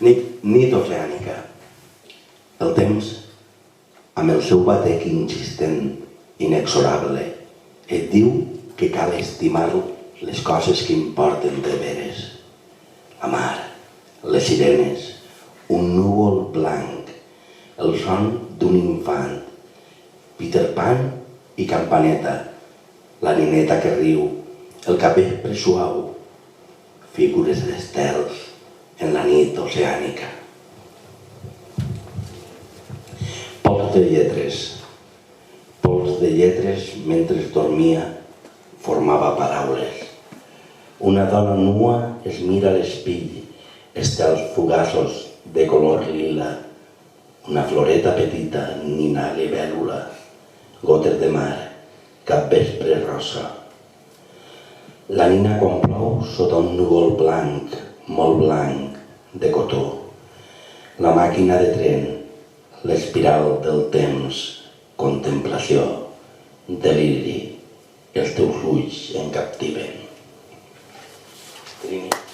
Nit oceànica. El temps, amb el seu batec insistent, inexorable, et diu que cal estimar les coses que importen de veres. La mar, les sirenes, un núvol blanc, el son d'un infant, Peter Pan i Campaneta, la nineta que riu, el capvespre suau, figures d'estels en la nit oceànica. Pols de lletres mentre dormia formava paraules. Una dona nua es mira a l'espill, estels fugaços de color lila, una floreta petita nina libèl·lula, gotes de mar, capvespre rosa. La nina quan plou sota un núvol blanc, molt blanc, de cotó. La màquina de tren, l'espiral del temps, contemplació, deliri, els teus ulls em captiven. Trini.